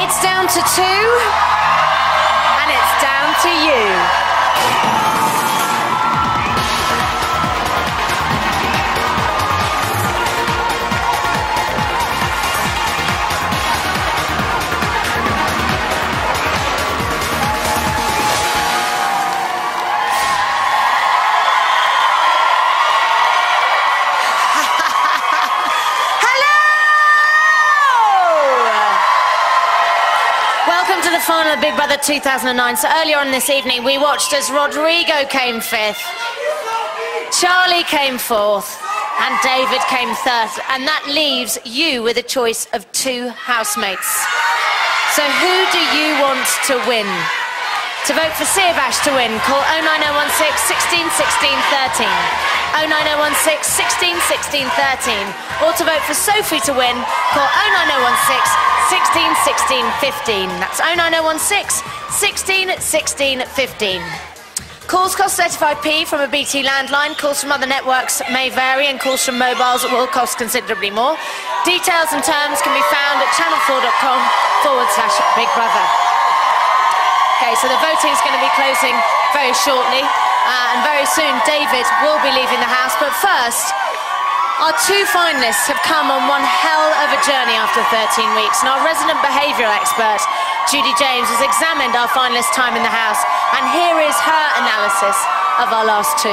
It's down to 2, and it's down to you. Welcome to the final of Big Brother 2009. So earlier on this evening, we watched as Rodrigo came 5th, Charlie came 4th, and David came 3rd. And that leaves you with a choice of 2 housemates. So who do you want to win? To vote for Siavash to win, call 09016 16 16 13. 09016 16 16 13. Or to vote for Sophie to win, call 09016 16 16 15. That's 09016 16 16 15. Calls cost 35p from a BT landline. Calls from other networks may vary, and calls from mobiles will cost considerably more. Details and terms can be found at channel4.com/Big Brother. Okay, so the voting is going to be closing very shortly, and very soon David will be leaving the house. But first, our 2 finalists have come on one hell of a journey after 13 weeks, and our resident behavioural expert, Judy James, has examined our finalists' time in the house, and here is her analysis of our last 2.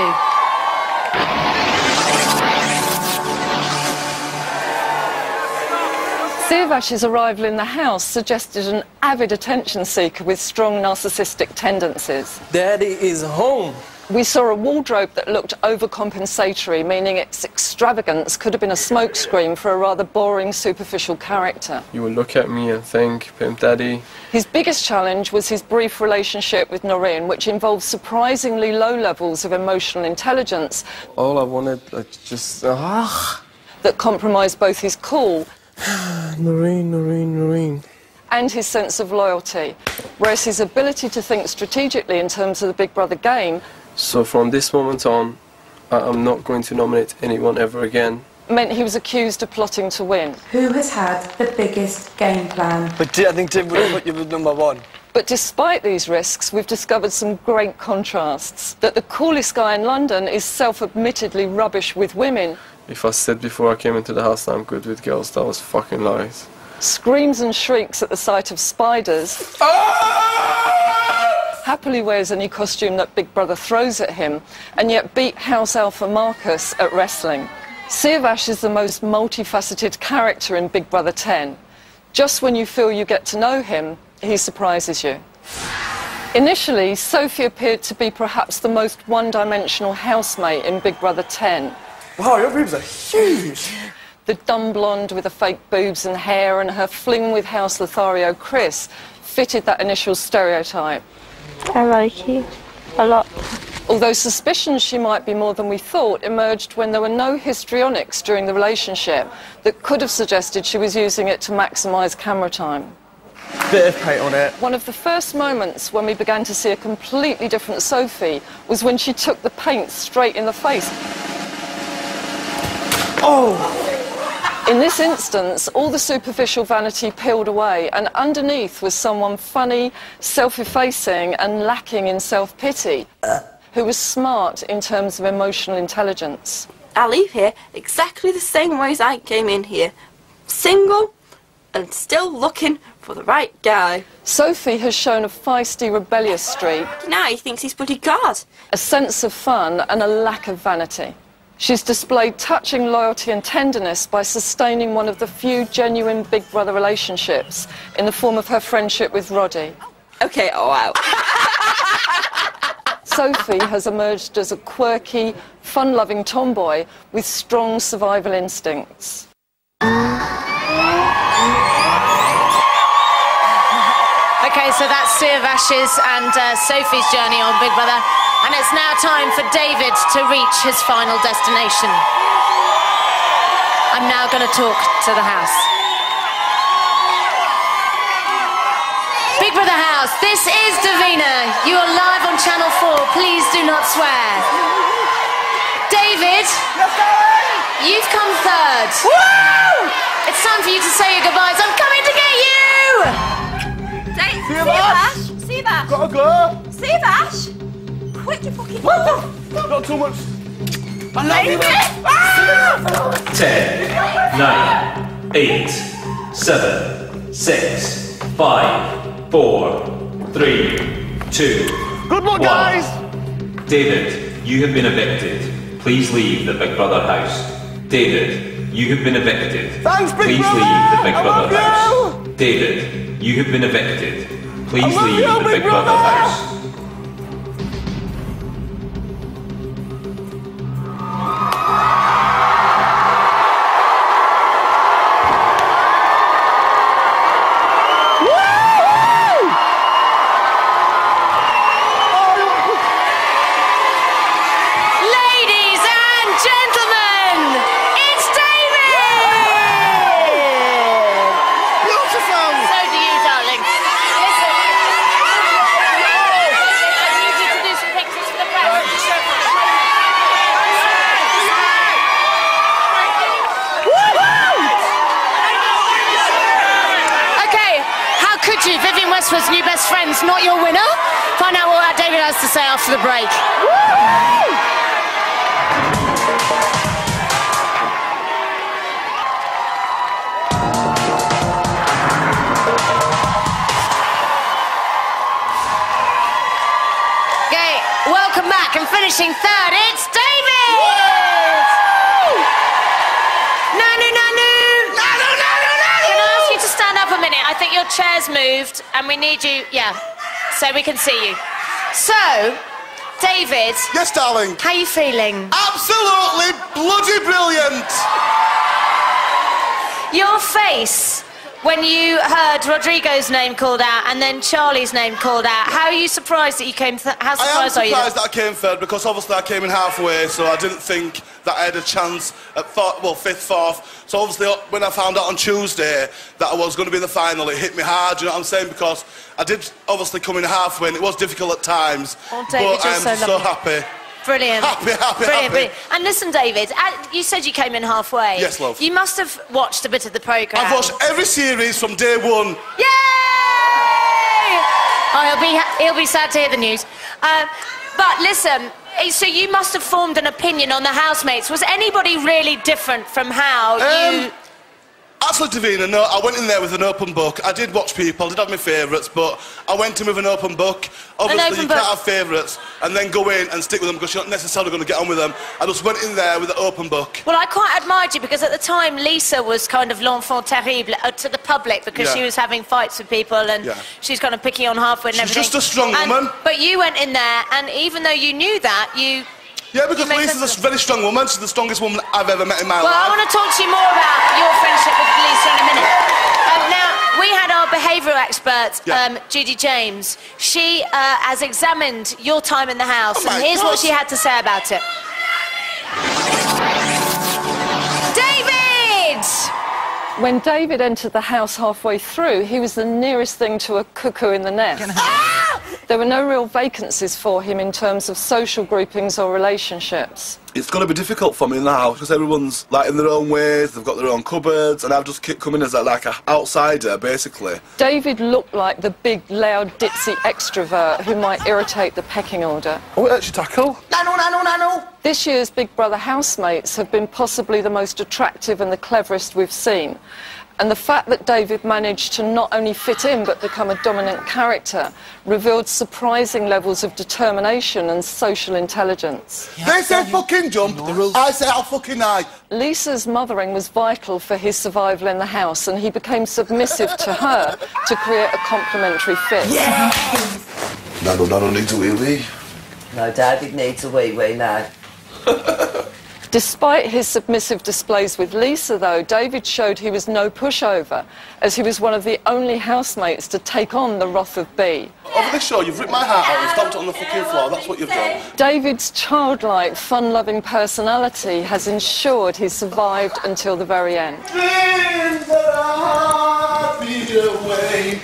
Siavash's arrival in the house suggested an avid attention seeker with strong narcissistic tendencies. Daddy is home. We saw a wardrobe that looked overcompensatory, meaning its extravagance could have been a smokescreen for a rather boring, superficial character. You will look at me and think, Pimp Daddy. His biggest challenge was his brief relationship with Noreen, which involved surprisingly low levels of emotional intelligence. All I wanted, just... that compromised both his cool... Noreen. and his sense of loyalty, whereas his ability to think strategically in terms of the Big Brother game... So from this moment on, I'm not going to nominate anyone ever again. ...meant he was accused of plotting to win. Who has had the biggest game plan? But I think Tim would have put you with number 1. But despite these risks, we've discovered some great contrasts. That the coolest guy in London is self-admittedly rubbish with women. If I said before I came into the house that I'm good with girls, that was fucking lies. Screams and shrieks at the sight of spiders. Happily wears any costume that Big Brother throws at him, and yet beat House Alpha Marcus at wrestling. Siavash is the most multifaceted character in Big Brother 10. Just when you feel you get to know him, he surprises you. Initially, Sophie appeared to be perhaps the most one-dimensional housemate in Big Brother 10. Wow, your boobs are huge. The dumb blonde with the fake boobs and hair, and her fling with House Lothario Chris fitted that initial stereotype. I like you a lot. Although suspicions she might be more than we thought emerged when there were no histrionics during the relationship that could have suggested she was using it to maximise camera time. Bit of paint on it. One of the first moments when we began to see a completely different Sophie was when she took the paint straight in the face. Oh! In this instance, all the superficial vanity peeled away, and underneath was someone funny, self-effacing and lacking in self-pity, who was smart in terms of emotional intelligence. I leave here exactly the same way as I came in here. Single and still looking for the right guy. Sophie has shown a feisty, rebellious streak, Now he thinks he's bloody God. a sense of fun and a lack of vanity. She's displayed touching loyalty and tenderness by sustaining one of the few genuine Big Brother relationships in the form of her friendship with Roddy. Okay, oh wow. Sophie has emerged as a quirky, fun-loving tomboy with strong survival instincts. Okay, so that's Siavash's and Sophie's journey on Big Brother. And it's now time for David to reach his final destination. I'm now going to talk to the house. Big Brother House, this is Davina. You are live on Channel 4. Please do not swear. David, you've come 3rd. Woo! It's time for you to say your goodbyes. I'm coming to get you! Ash! Gotta go. Steve Ash! Quit your fucking... Not too much. I love you, man! 10, 9, 8, 7, 6, 5, 4, 3, 2, Good luck, 1. guys. David, you have been evicted. Please leave the Big Brother house. David, you have been evicted. Thanks, Big Please Brother. leave the Big I Brother love house. David, you have been evicted. Please I love leave you, the Big Big Brother Brother. house. Ladies and gentlemen, it's David! Beautiful. So do you, darling. Listen. I need you to do some pictures for the press. Okay, how could you? Vivienne Westwood's new best friend's not your winner? Find out what David has to say after the break. Okay, welcome back and finishing third, it's David! Nanu, Nanu! Nanu, Nanu, Nanu! Can I ask you to stand up a minute? I think your chair's moved and we need you, so we can see you. So, David, Yes, darling. how are you feeling? Absolutely bloody brilliant. Your face when you heard Rodrigo's name called out and then Charlie's name called out, how are you surprised that you came how I am surprised are you? surprised that I came third because obviously I came in halfway, so I didn't think that I had a chance at fifth, fourth. So obviously when I found out on Tuesday that I was going to be in the final, it hit me hard, you know what I'm saying? Because I did obviously come in halfway and it was difficult at times. Oh, David, but you're I'm so so lovely. happy. Brilliant. Happy. Brilliant. And listen, David, you said you came in halfway. Yes, love. You must have watched a bit of the programme. I've watched every series from day one. Yay! Oh, he'll be sad to hear the news. But listen, so you must have formed an opinion on the housemates. Was anybody really different from how you... Actually, Davina, no, I went in there with an open book. I did watch people, I did have my favourites, but I went in with an open book. Obviously, open you book. can't have favourites and then go in and stick with them because you're not necessarily going to get on with them. I just went in there with an open book. Well, I quite admired you because at the time Lisa was kind of l'enfant terrible to the public because she was having fights with people and she's kind of picky on halfway and She's everything. just a strong woman. But you went in there and even though you knew that, Yeah, because make Lisa's sense a very strong woman. She's the strongest woman I've ever met in my Well, I life. want to talk to you more about your friendship with Lisa in a minute. Now, we had our behavioural expert, Judy James. She has examined your time in the house, Oh my and here's what God. she had to say about it. David! When David entered the house halfway through, he was the nearest thing to a cuckoo in the nest. There were no real vacancies for him in terms of social groupings or relationships. It's going to be difficult for me now because everyone's like in their own ways, they've got their own cupboards, and I've just come in as like an outsider, basically. David looked like the big, loud, ditzy extrovert who might irritate the pecking order. Oh, actually tackle. This year's Big Brother housemates have been possibly the most attractive and the cleverest we've seen. And the fact that David managed to not only fit in but become a dominant character revealed surprising levels of determination and social intelligence. They say fucking jump, I say I'll fucking lie. Lisa's mothering was vital for his survival in the house, and he became submissive to her to create a complementary fit. Nano needs a wee-wee. No, David needs a wee-wee now. Despite his submissive displays with Lisa, though, David showed he was no pushover, as he was one of the only housemates to take on the wrath of B. Over this show, you've ripped my heart out and stamped it on the fucking floor. That's what you've done. David's childlike, fun-loving personality has ensured he survived until the very end. Dreams that are far away.